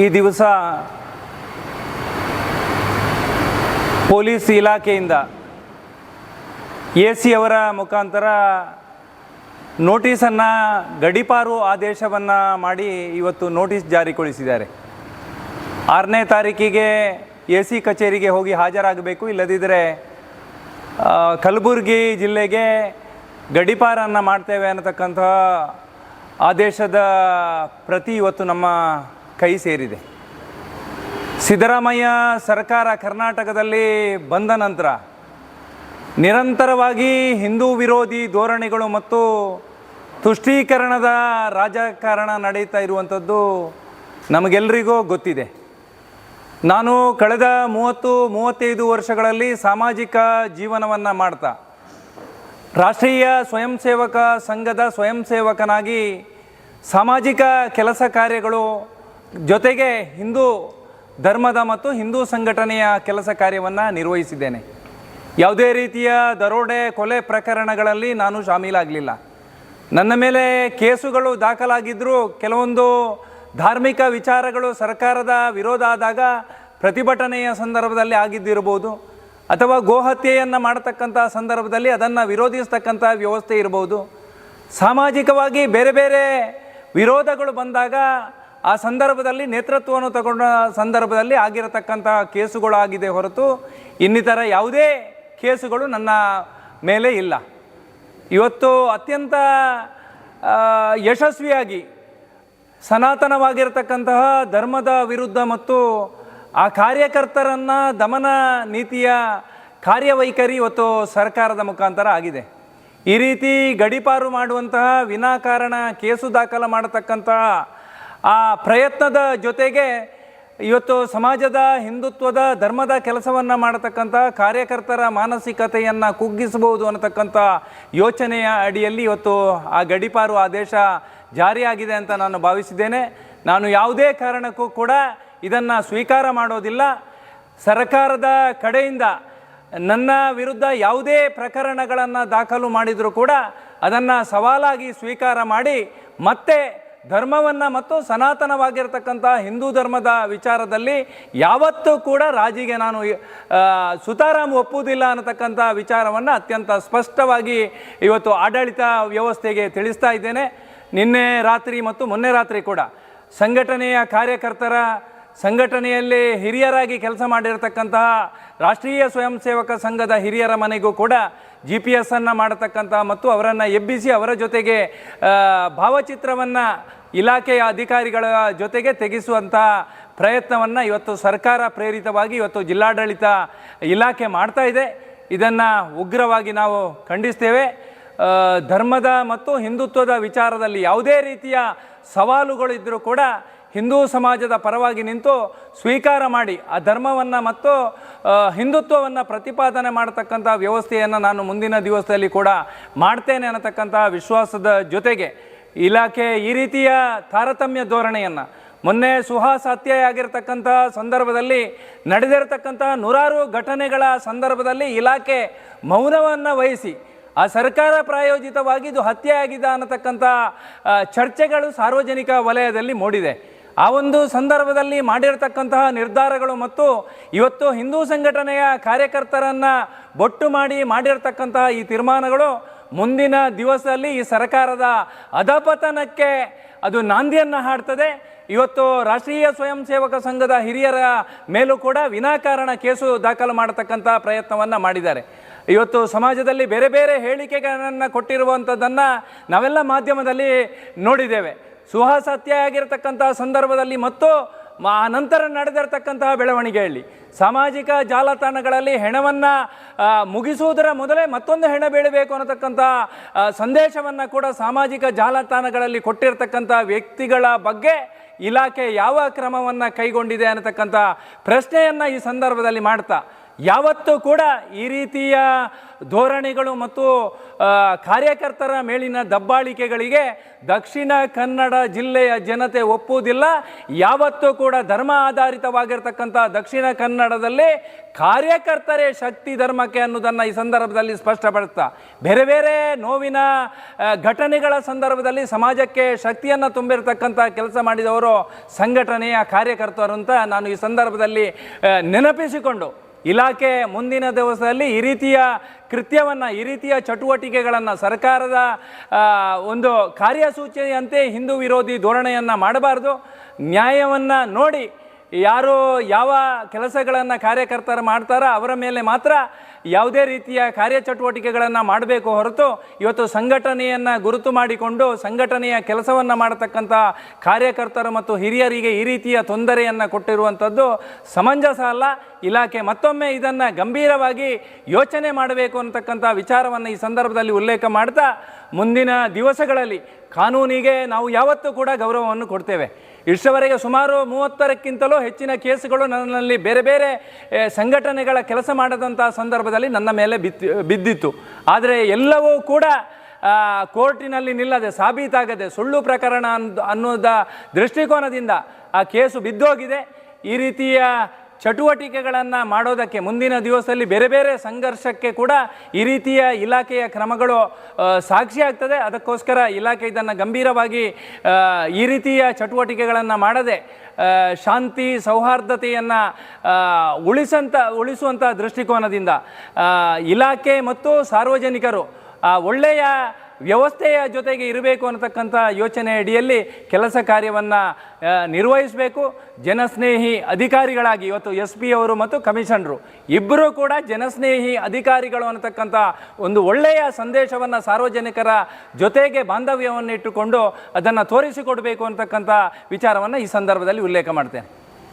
ಈ ದಿವಸ ಪೊಲೀಸ್ ಇಲಾಖೆಯಿಂದ ಎ.ಸಿ ಅವರ ಮುಖಾಂತರ ನೋಟಿಸನ್ನು ಗಡೀಪಾರು ಆದೇಶವನ್ನು ಮಾಡಿ ಇವತ್ತು ನೋಟಿಸ್ ಜಾರಿಗೊಳಿಸಿದ್ದಾರೆ. 6ನೇ ತಾರೀಕಿಗೆ ಎ.ಸಿ ಕಚೇರಿಗೆ ಹೋಗಿ ಹಾಜರಾಗಬೇಕು, ಇಲ್ಲದಿದ್ದರೆ ಕಲಬುರಗಿ ಜಿಲ್ಲೆಗೆ ಗಡೀಪಾರನ್ನು ಮಾಡ್ತೇವೆ ಅನ್ನತಕ್ಕಂಥ ಆದೇಶದ ಪ್ರತಿ ಇವತ್ತು ನಮ್ಮ ಕೈ ಸೇರಿದೆ. ಸಿದ್ದರಾಮಯ್ಯ ಸರ್ಕಾರ ಕರ್ನಾಟಕದಲ್ಲಿ ಬಂದ ನಂತರ ನಿರಂತರವಾಗಿ ಹಿಂದೂ ವಿರೋಧಿ ಧೋರಣೆಗಳು ಮತ್ತು ತುಷ್ಟೀಕರಣದ ರಾಜಕಾರಣ ನಡೀತಾ ಇರುವಂಥದ್ದು ನಮಗೆಲ್ಲರಿಗೂ ಗೊತ್ತಿದೆ. ನಾನು ಕಳೆದ 30-35 ವರ್ಷಗಳಲ್ಲಿ ಸಾಮಾಜಿಕ ಜೀವನವನ್ನು ಮಾಡ್ತಾ ರಾಷ್ಟ್ರೀಯ ಸ್ವಯಂ ಸೇವಕ ಸಂಘದ ಸ್ವಯಂ ಸೇವಕನಾಗಿ ಸಾಮಾಜಿಕ ಕೆಲಸ ಕಾರ್ಯಗಳು ಜೊತೆಗೆ ಹಿಂದೂ ಧರ್ಮದ ಮತ್ತು ಹಿಂದೂ ಸಂಘಟನೆಯ ಕೆಲಸ ಕಾರ್ಯವನ್ನು ನಿರ್ವಹಿಸಿದ್ದೇನೆ. ಯಾವುದೇ ರೀತಿಯ ದರೋಡೆ ಕೊಲೆ ಪ್ರಕರಣಗಳಲ್ಲಿ ನಾನು ಶಾಮೀಲಾಗಲಿಲ್ಲ. ನನ್ನ ಮೇಲೆ ಕೇಸುಗಳು ದಾಖಲಾಗಿದ್ದರೂ ಕೆಲವೊಂದು ಧಾರ್ಮಿಕ ವಿಚಾರಗಳು ಸರ್ಕಾರದ ವಿರೋಧ ಆದಾಗ ಪ್ರತಿಭಟನೆಯ ಸಂದರ್ಭದಲ್ಲಿ ಆಗಿದ್ದಿರ್ಬೋದು, ಅಥವಾ ಗೋಹತ್ಯೆಯನ್ನು ಮಾಡತಕ್ಕಂಥ ಸಂದರ್ಭದಲ್ಲಿ ಅದನ್ನು ವಿರೋಧಿಸ್ತಕ್ಕಂಥ ವ್ಯವಸ್ಥೆ ಇರ್ಬೋದು. ಸಾಮಾಜಿಕವಾಗಿ ಬೇರೆ ಬೇರೆ ವಿರೋಧಗಳು ಬಂದಾಗ ಆ ಸಂದರ್ಭದಲ್ಲಿ ನೇತೃತ್ವವನ್ನು ತಗೊಂಡ ಸಂದರ್ಭದಲ್ಲಿ ಆಗಿರತಕ್ಕಂಥ ಕೇಸುಗಳಾಗಿದೆ ಹೊರತು ಇನ್ನಿತರ ಯಾವುದೇ ಕೇಸುಗಳು ನನ್ನ ಮೇಲೆ ಇಲ್ಲ. ಇವತ್ತು ಅತ್ಯಂತ ಯಶಸ್ವಿಯಾಗಿ ಸನಾತನವಾಗಿರತಕ್ಕಂತಹ ಧರ್ಮದ ವಿರುದ್ಧ ಮತ್ತು ಆ ಕಾರ್ಯಕರ್ತರನ್ನು ದಮನ ನೀತಿಯ ಕಾರ್ಯವೈಖರಿ ಇವತ್ತು ಸರ್ಕಾರದ ಮುಖಾಂತರ ಆಗಿದೆ. ಈ ರೀತಿ ಗಡೀಪಾರು ಮಾಡುವಂತಹ ವಿನಾಕಾರಣ ಕೇಸು ದಾಖಲು ಮಾಡತಕ್ಕಂತಹ ಆ ಪ್ರಯತ್ನದ ಜೊತೆಗೆ ಇವತ್ತು ಸಮಾಜದ ಹಿಂದುತ್ವದ ಧರ್ಮದ ಕೆಲಸವನ್ನು ಮಾಡತಕ್ಕಂಥ ಕಾರ್ಯಕರ್ತರ ಮಾನಸಿಕತೆಯನ್ನು ಕುಗ್ಗಿಸಬಹುದು ಅನ್ನತಕ್ಕಂಥ ಯೋಚನೆಯ ಅಡಿಯಲ್ಲಿ ಇವತ್ತು ಆ ಗಡೀಪಾರು ಆದೇಶ ಜಾರಿಯಾಗಿದೆ ಅಂತ ನಾನು ಭಾವಿಸಿದ್ದೇನೆ. ನಾನು ಯಾವುದೇ ಕಾರಣಕ್ಕೂ ಕೂಡ ಇದನ್ನು ಸ್ವೀಕಾರ ಮಾಡೋದಿಲ್ಲ. ಸರ್ಕಾರದ ಕಡೆಯಿಂದ ನನ್ನ ವಿರುದ್ಧ ಯಾವುದೇ ಪ್ರಕರಣಗಳನ್ನು ದಾಖಲು ಮಾಡಿದರೂ ಕೂಡ ಅದನ್ನು ಸವಾಲಾಗಿ ಸ್ವೀಕಾರ ಮಾಡಿ ಮತ್ತೆ ಧರ್ಮವನ್ನು ಮತ್ತು ಸನಾತನವಾಗಿರ್ತಕ್ಕಂಥ ಹಿಂದೂ ಧರ್ಮದ ವಿಚಾರದಲ್ಲಿ ಯಾವತ್ತೂ ಕೂಡ ರಾಜಿಗೆ ನಾನು ಸುತಾರಾಮ್ ಒಪ್ಪುವುದಿಲ್ಲ ಅನ್ನತಕ್ಕಂಥ ವಿಚಾರವನ್ನು ಅತ್ಯಂತ ಸ್ಪಷ್ಟವಾಗಿ ಇವತ್ತು ಆಡಳಿತ ವ್ಯವಸ್ಥೆಗೆ ತಿಳಿಸ್ತಾ ಇದ್ದೇನೆ. ನಿನ್ನೆ ರಾತ್ರಿ ಮತ್ತು ಮೊನ್ನೆ ರಾತ್ರಿ ಕೂಡ ಸಂಘಟನೆಯ ಕಾರ್ಯಕರ್ತರ ಸಂಘಟನೆಯಲ್ಲಿ ಹಿರಿಯರಾಗಿ ಕೆಲಸ ಮಾಡಿರತಕ್ಕಂತಹ ರಾಷ್ಟ್ರೀಯ ಸ್ವಯಂ ಸೇವಕ ಸಂಘದ ಹಿರಿಯರ ಮನೆಗೂ ಕೂಡ GPS ಮಾಡತಕ್ಕಂಥ ಮತ್ತು ಅವರನ್ನು ಎಬ್ಬಿಸಿ ಅವರ ಜೊತೆಗೆ ಭಾವಚಿತ್ರವನ್ನು ಇಲಾಖೆಯ ಅಧಿಕಾರಿಗಳ ಜೊತೆಗೆ ತೆಗೆಸುವಂಥ ಪ್ರಯತ್ನವನ್ನು ಇವತ್ತು ಸರ್ಕಾರ ಪ್ರೇರಿತವಾಗಿ ಇವತ್ತು ಜಿಲ್ಲಾಡಳಿತ ಇಲಾಖೆ ಮಾಡ್ತಾ ಇದೆ. ಇದನ್ನು ಉಗ್ರವಾಗಿ ನಾವು ಖಂಡಿಸ್ತೇವೆ. ಧರ್ಮದ ಮತ್ತು ಹಿಂದುತ್ವದ ವಿಚಾರದಲ್ಲಿ ಯಾವುದೇ ರೀತಿಯ ಸವಾಲುಗಳಿದ್ದರೂ ಕೂಡ ಹಿಂದೂ ಸಮಾಜದ ಪರವಾಗಿ ನಿಂತು ಸ್ವೀಕಾರ ಮಾಡಿ ಆ ಧರ್ಮವನ್ನು ಮತ್ತು ಹಿಂದುತ್ವವನ್ನು ಪ್ರತಿಪಾದನೆ ಮಾಡತಕ್ಕಂಥ ವ್ಯವಸ್ಥೆಯನ್ನು ನಾನು ಮುಂದಿನ ದಿವಸದಲ್ಲಿ ಕೂಡ ಮಾಡ್ತೇನೆ ಅನ್ನತಕ್ಕಂಥ ವಿಶ್ವಾಸದ ಜೊತೆಗೆ ಇಲಾಖೆ ಈ ರೀತಿಯ ತಾರತಮ್ಯ ಧೋರಣೆಯನ್ನು ಮೊನ್ನೆ ಸುಹಾಸ್ ಹತ್ಯೆಯಾಗಿರ್ತಕ್ಕಂಥ ಸಂದರ್ಭದಲ್ಲಿ ನಡೆದಿರತಕ್ಕಂಥ ನೂರಾರು ಘಟನೆಗಳ ಸಂದರ್ಭದಲ್ಲಿ ಇಲಾಖೆ ಮೌನವನ್ನು ವಹಿಸಿ ಆ ಸರ್ಕಾರ ಪ್ರಾಯೋಜಿತವಾಗಿ ಇದು ಹತ್ಯೆ ಆಗಿದೆ ಅನ್ನತಕ್ಕಂಥ ಚರ್ಚೆಗಳು ಸಾರ್ವಜನಿಕ ವಲಯದಲ್ಲಿ ಮೂಡಿದೆ. ಆ ಒಂದು ಸಂದರ್ಭದಲ್ಲಿ ಮಾಡಿರತಕ್ಕಂತಹ ನಿರ್ಧಾರಗಳು ಮತ್ತು ಇವತ್ತು ಹಿಂದೂ ಸಂಘಟನೆಯ ಕಾರ್ಯಕರ್ತರನ್ನು ಬೊಟ್ಟು ಮಾಡಿ ಮಾಡಿರತಕ್ಕಂತಹ ಈ ತೀರ್ಮಾನಗಳು ಮುಂದಿನ ದಿವಸದಲ್ಲಿ ಈ ಸರ್ಕಾರದ ಅಧಪತನಕ್ಕೆ ಅದು ನಾಂದಿಯನ್ನು ಹಾಡ್ತದೆ. ಇವತ್ತು ರಾಷ್ಟ್ರೀಯ ಸ್ವಯಂ ಸೇವಕ ಸಂಘದ ಹಿರಿಯರ ಮೇಲೂ ಕೂಡ ವಿನಾಕಾರಣ ಕೇಸು ದಾಖಲು ಮಾಡತಕ್ಕಂಥ ಪ್ರಯತ್ನವನ್ನು ಮಾಡಿದ್ದಾರೆ. ಇವತ್ತು ಸಮಾಜದಲ್ಲಿ ಬೇರೆ ಬೇರೆ ಹೇಳಿಕೆಗಳನ್ನು ಕೊಟ್ಟಿರುವಂಥದ್ದನ್ನು ನಾವೆಲ್ಲ ಮಾಧ್ಯಮದಲ್ಲಿ ನೋಡಿದ್ದೇವೆ. ಸುಹಾಸ್ ಹತ್ಯೆ ಆಗಿರತಕ್ಕಂಥ ಸಂದರ್ಭದಲ್ಲಿ ಮತ್ತು ನಂತರ ನಡೆದಿರತಕ್ಕಂತಹ ಬೆಳವಣಿಗೆಯಲ್ಲಿ ಸಾಮಾಜಿಕ ಜಾಲತಾಣಗಳಲ್ಲಿ ಹೆಣವನ್ನು ಮುಗಿಸುವುದರ ಮೊದಲೇ ಮತ್ತೊಂದು ಹೆಣ ಬೀಳಬೇಕು ಅನ್ನತಕ್ಕಂಥ ಸಂದೇಶವನ್ನು ಕೂಡ ಸಾಮಾಜಿಕ ಜಾಲತಾಣಗಳಲ್ಲಿ ಕೊಟ್ಟಿರ್ತಕ್ಕಂಥ ವ್ಯಕ್ತಿಗಳ ಬಗ್ಗೆ ಇಲಾಖೆ ಯಾವ ಕ್ರಮವನ್ನು ಕೈಗೊಂಡಿದೆ ಅನ್ನತಕ್ಕಂಥ ಪ್ರಶ್ನೆಯನ್ನು ಈ ಸಂದರ್ಭದಲ್ಲಿ ಮಾಡ್ತಾ ಯಾವತ್ತೂ ಕೂಡ ಈ ರೀತಿಯ ಧೋರಣೆಗಳು ಮತ್ತು ಕಾರ್ಯಕರ್ತರ ಮೇಲಿನ ದಬ್ಬಾಳಿಕೆಗಳಿಗೆ ದಕ್ಷಿಣ ಕನ್ನಡ ಜಿಲ್ಲೆಯ ಜನತೆ ಒಪ್ಪುವುದಿಲ್ಲ. ಯಾವತ್ತೂ ಕೂಡ ಧರ್ಮ ಆಧಾರಿತವಾಗಿರ್ತಕ್ಕಂಥ ದಕ್ಷಿಣ ಕನ್ನಡದಲ್ಲಿ ಕಾರ್ಯಕರ್ತರೇ ಶಕ್ತಿ ಧರ್ಮಕ್ಕೆ ಅನ್ನೋದನ್ನು ಈ ಸಂದರ್ಭದಲ್ಲಿ ಸ್ಪಷ್ಟಪಡಿಸ್ತಾ, ಬೇರೆ ಬೇರೆ ನೋವಿನ ಘಟನೆಗಳ ಸಂದರ್ಭದಲ್ಲಿ ಸಮಾಜಕ್ಕೆ ಶಕ್ತಿಯನ್ನು ತುಂಬಿರತಕ್ಕಂಥ ಕೆಲಸ ಮಾಡಿದವರು ಸಂಘಟನೆಯ ಕಾರ್ಯಕರ್ತರು ಅಂತ ನಾನು ಈ ಸಂದರ್ಭದಲ್ಲಿ ನೆನಪಿಸಿಕೊಂಡು, ಇಲಾಖೆ ಮುಂದಿನ ದಿವಸದಲ್ಲಿ ಈ ರೀತಿಯ ಕೃತ್ಯವನ್ನು, ಈ ರೀತಿಯ ಚಟುವಟಿಕೆಗಳನ್ನು ಸರ್ಕಾರದ ಒಂದು ಕಾರ್ಯಸೂಚಿಯಂತೆ ಹಿಂದೂ ವಿರೋಧಿ ಧೋರಣೆಯನ್ನು ಮಾಡಬಾರ್ದು. ನ್ಯಾಯವನ್ನು ನೋಡಿ ಯಾರು ಯಾವ ಕೆಲಸಗಳನ್ನು ಕಾರ್ಯಕರ್ತರು ಮಾಡ್ತಾರೋ ಅವರ ಮೇಲೆ ಮಾತ್ರ ಯಾವುದೇ ರೀತಿಯ ಕಾರ್ಯಚಟುವಟಿಕೆಗಳನ್ನು ಮಾಡಬೇಕು ಹೊರತು ಇವತ್ತು ಸಂಘಟನೆಯನ್ನು ಗುರುತು ಮಾಡಿಕೊಂಡು ಸಂಘಟನೆಯ ಕೆಲಸವನ್ನು ಮಾಡತಕ್ಕಂಥ ಕಾರ್ಯಕರ್ತರು ಮತ್ತು ಹಿರಿಯರಿಗೆ ಈ ರೀತಿಯ ತೊಂದರೆಯನ್ನು ಕೊಟ್ಟಿರುವಂಥದ್ದು ಸಮಂಜಸ ಅಲ್ಲ. ಇಲಾಖೆ ಮತ್ತೊಮ್ಮೆ ಇದನ್ನು ಗಂಭೀರವಾಗಿ ಯೋಚನೆ ಮಾಡಬೇಕು ಅನ್ನತಕ್ಕಂಥ ವಿಚಾರವನ್ನು ಈ ಸಂದರ್ಭದಲ್ಲಿ ಉಲ್ಲೇಖ ಮಾಡ್ತಾ, ಮುಂದಿನ ದಿವಸಗಳಲ್ಲಿ ಕಾನೂನಿಗೆ ನಾವು ಯಾವತ್ತೂ ಕೂಡ ಗೌರವವನ್ನು ಕೊಡ್ತೇವೆ. ಇಷ್ಟವರೆಗೆ ಸುಮಾರು 30ಕ್ಕಿಂತಲೂ ಹೆಚ್ಚಿನ ಕೇಸುಗಳು ನನ್ನಲ್ಲಿ ಬೇರೆ ಬೇರೆ ಸಂಘಟನೆಗಳ ಕೆಲಸ ಮಾಡದಂಥ ಸಂದರ್ಭದಲ್ಲಿ ನನ್ನ ಮೇಲೆ ಬಿದ್ದಿತ್ತು. ಆದರೆ ಎಲ್ಲವೂ ಕೂಡ ಕೋರ್ಟಿನಲ್ಲಿ ನಿಲ್ಲದೆ, ಸಾಬೀತಾಗದೆ, ಸುಳ್ಳು ಪ್ರಕರಣ ಅನ್ನೋದ ದೃಷ್ಟಿಕೋನದಿಂದ ಆ ಕೇಸು ಬಿದ್ದೋಗಿದೆ. ಈ ರೀತಿಯ ಚಟುವಟಿಕೆಗಳನ್ನು ಮಾಡೋದಕ್ಕೆ ಮುಂದಿನ ದಿವಸದಲ್ಲಿ ಬೇರೆ ಬೇರೆ ಸಂಘರ್ಷಕ್ಕೆ ಕೂಡ ಈ ರೀತಿಯ ಇಲಾಖೆಯ ಕ್ರಮಗಳು ಸಾಕ್ಷಿಯಾಗ್ತದೆ. ಅದಕ್ಕೋಸ್ಕರ ಇಲಾಖೆ ಇದನ್ನು ಗಂಭೀರವಾಗಿ ಈ ರೀತಿಯ ಚಟುವಟಿಕೆಗಳನ್ನು ಮಾಡದೆ ಶಾಂತಿ ಸೌಹಾರ್ದತೆಯನ್ನು ಉಳಿಸುವಂಥ ದೃಷ್ಟಿಕೋನದಿಂದ ಇಲಾಖೆ ಮತ್ತು ಸಾರ್ವಜನಿಕರು ಒಳ್ಳೆಯ ವ್ಯವಸ್ಥೆಯ ಜೊತೆಗೆ ಇರಬೇಕು ಅನ್ನತಕ್ಕಂಥ ಯೋಚನೆ ಅಡಿಯಲ್ಲಿ ಕೆಲಸ ಕಾರ್ಯವನ್ನು ನಿರ್ವಹಿಸಬೇಕು. ಜನಸ್ನೇಹಿ ಅಧಿಕಾರಿಗಳಾಗಿ ಇವತ್ತು SP ಅವರು ಮತ್ತು ಕಮಿಷನರು ಇಬ್ಬರೂ ಕೂಡ ಜನಸ್ನೇಹಿ ಅಧಿಕಾರಿಗಳು ಅನ್ನತಕ್ಕಂಥ ಒಂದು ಒಳ್ಳೆಯ ಸಂದೇಶವನ್ನು ಸಾರ್ವಜನಿಕರ ಜೊತೆಗೆ ಬಾಂಧವ್ಯವನ್ನು ಇಟ್ಟುಕೊಂಡು ಅದನ್ನು ತೋರಿಸಿಕೊಡಬೇಕು ಅಂತಕ್ಕಂಥ ವಿಚಾರವನ್ನು ಈ ಸಂದರ್ಭದಲ್ಲಿ ಉಲ್ಲೇಖ ಮಾಡ್ತೇನೆ.